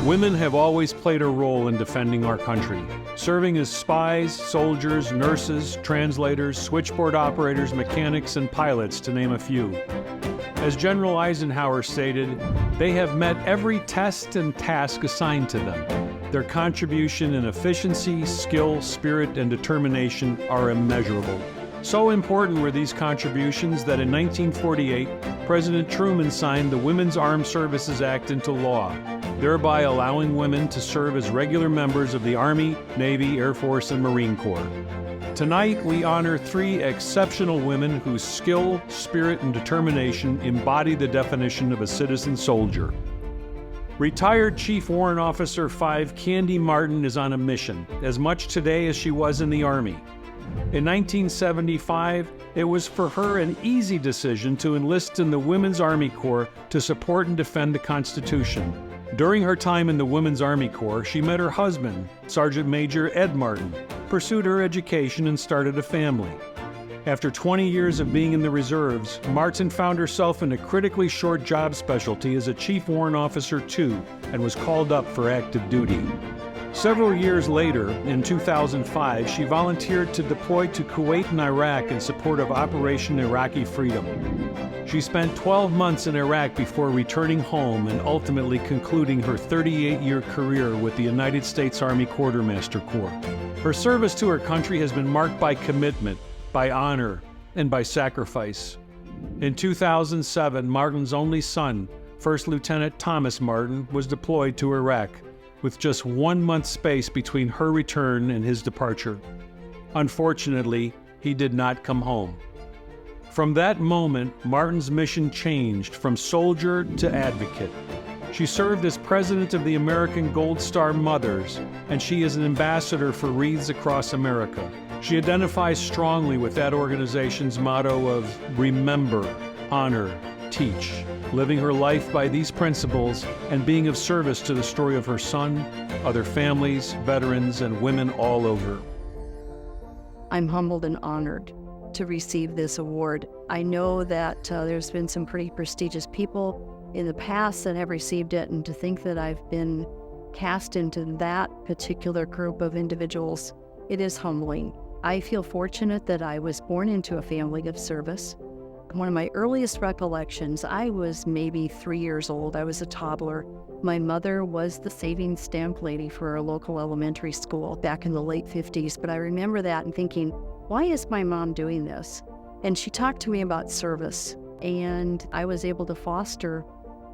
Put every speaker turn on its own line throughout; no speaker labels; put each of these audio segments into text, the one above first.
Women have always played a role in defending our country, serving as spies, soldiers, nurses, translators, switchboard operators, mechanics, and pilots, to name a few. As General Eisenhower stated, they have met every test and task assigned to them. Their contribution in efficiency, skill, spirit, and determination are immeasurable. So important were these contributions that in 1948, President Truman signed the Women's Armed Services Act into law, thereby allowing women to serve as regular members of the Army, Navy, Air Force, and Marine Corps. Tonight, we honor 3 exceptional women whose skill, spirit, and determination embody the definition of a citizen soldier. Retired Chief Warrant Officer 5 Candy Martin is on a mission, as much today as she was in the Army. In 1975, it was for her an easy decision to enlist in the Women's Army Corps to support and defend the Constitution. During her time in the Women's Army Corps, she met her husband, Sergeant Major Ed Martin, pursued her education, and started a family. After 20 years of being in the reserves, Martin found herself in a critically short job specialty as a Chief Warrant Officer 2 and was called up for active duty. Several years later, in 2005, she volunteered to deploy to Kuwait and Iraq in support of Operation Iraqi Freedom. She spent 12 months in Iraq before returning home and ultimately concluding her 38-year career with the United States Army Quartermaster Corps. Her service to her country has been marked by commitment, by honor, and by sacrifice. In 2007, Martin's only son, First Lieutenant Thomas Martin, was deployed to Iraq, with just 1 month's space between her return and his departure. Unfortunately, he did not come home. From that moment, Martin's mission changed from soldier to advocate. She served as president of the American Gold Star Mothers, and she is an ambassador for Wreaths Across America. She identifies strongly with that organization's motto of remember, honor, teach, living her life by these principles and being of service to the story of her son, other families, veterans, and women all over.
I'm humbled and honored to receive this award. I know that there's been some pretty prestigious people in the past that have received it, and to think that I've been cast into that particular group of individuals, it is humbling. I feel fortunate that I was born into a family of service. One of my earliest recollections, I was maybe 3 years old. I was a toddler. My mother was the savings stamp lady for a local elementary school back in the late 50s, but I remember that and thinking, why is my mom doing this? And she talked to me about service, and I was able to foster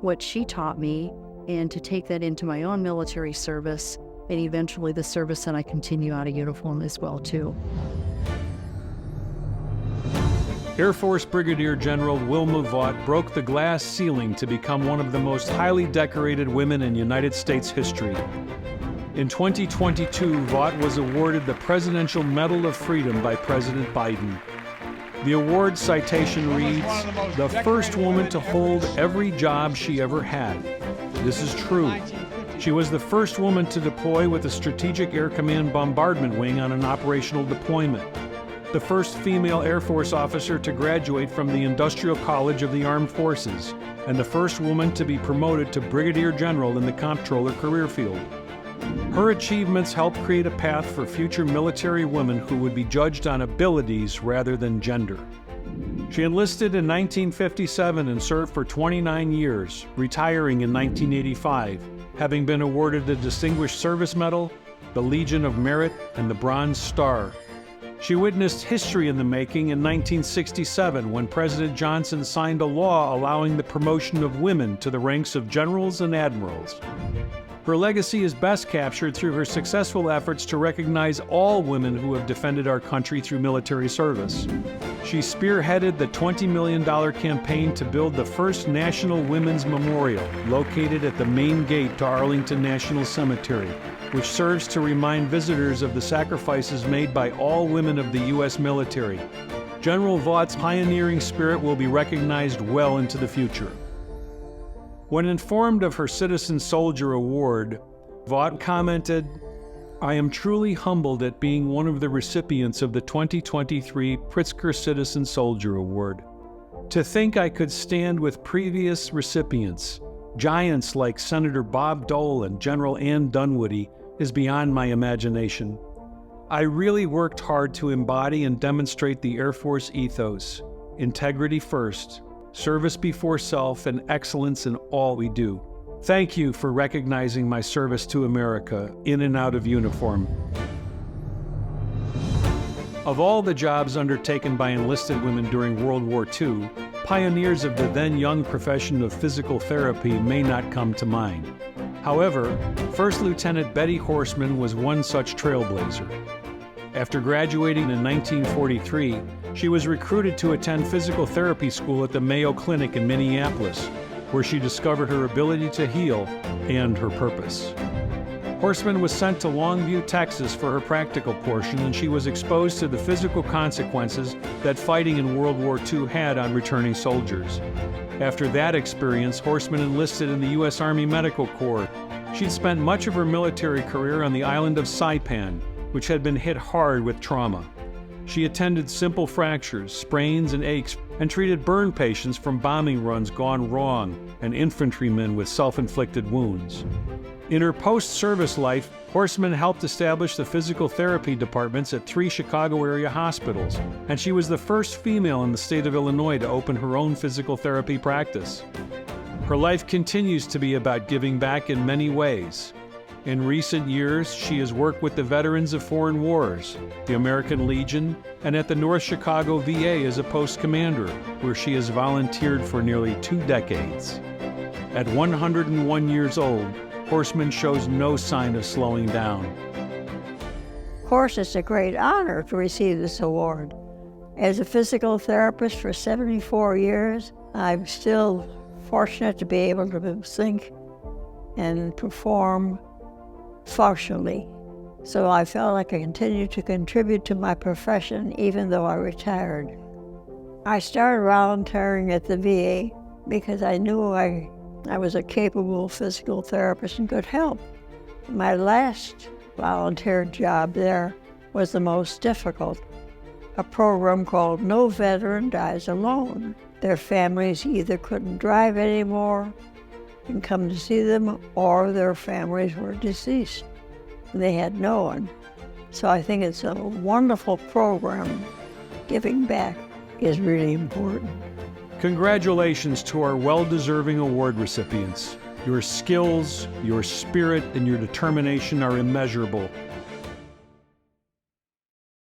what she taught me and to take that into my own military service and eventually the service that I continue out of uniform as well, too.
Air Force Brigadier General Wilma Vaught broke the glass ceiling to become one of the most highly decorated women in United States history. In 2022, Vaught was awarded the Presidential Medal of Freedom by President Biden. The award citation reads, "The first woman to hold every job she ever had." This is true. She was the first woman to deploy with the Strategic Air Command Bombardment Wing on an operational deployment, the first female Air Force officer to graduate from the Industrial College of the Armed Forces, and the first woman to be promoted to Brigadier General in the Comptroller career field. Her achievements helped create a path for future military women who would be judged on abilities rather than gender. She enlisted in 1957 and served for 29 years, retiring in 1985, having been awarded the Distinguished Service Medal, the Legion of Merit, and the Bronze Star. She witnessed history in the making in 1967 when President Johnson signed a law allowing the promotion of women to the ranks of generals and admirals. Her legacy is best captured through her successful efforts to recognize all women who have defended our country through military service. She spearheaded the $20 million campaign to build the first National Women's Memorial, located at the main gate to Arlington National Cemetery, which serves to remind visitors of the sacrifices made by all women of the U.S. military. General Vaught's pioneering spirit will be recognized well into the future. When informed of her Citizen Soldier Award, Vaught commented, "I am truly humbled at being one of the recipients of the 2023 Pritzker Citizen Soldier Award. To think I could stand with previous recipients, giants like Senator Bob Dole and General Ann Dunwoody is beyond my imagination. I really worked hard to embody and demonstrate the Air Force ethos: integrity first, service before self, and excellence in all we do. Thank you for recognizing my service to America in and out of uniform. Of all the jobs undertaken by enlisted women during World War II, pioneers of the then young profession of physical therapy may not come to mind. However, First Lieutenant Bette Horstman was one such trailblazer. After graduating in 1943, she was recruited to attend physical therapy school at the Mayo Clinic in Minneapolis, where she discovered her ability to heal and her purpose. Horstman was sent to Longview, Texas for her practical portion, and she was exposed to the physical consequences that fighting in World War II had on returning soldiers. After that experience, Horstman enlisted in the U.S. Army Medical Corps. She'd spent much of her military career on the island of Saipan, which had been hit hard with trauma. She attended simple fractures, sprains, and aches, and treated burn patients from bombing runs gone wrong and infantrymen with self-inflicted wounds. In her post-service life, Horstman helped establish the physical therapy departments at 3 Chicago area hospitals, and she was the first female in the state of Illinois to open her own physical therapy practice. Her life continues to be about giving back in many ways. In recent years, she has worked with the Veterans of Foreign Wars, the American Legion, and at the North Chicago VA as a post commander, where she has volunteered for nearly 2 decades. At 101 years old, Horstman shows no sign of slowing down.
Of course, it's a great honor to receive this award. As a physical therapist for 74 years, I'm still fortunate to be able to think and perform functionally. So I felt like I continued to contribute to my profession even though I retired. I started volunteering at the VA because I knew I was a capable physical therapist and could help. My last volunteer job there was the most difficult, a program called No Veteran Dies Alone. Their families either couldn't drive anymore and come to see them, or their families were deceased. They had no one. So I think it's a wonderful program. Giving back is really important.
Congratulations to our well-deserving award recipients. Your skills, your spirit, and your determination are immeasurable,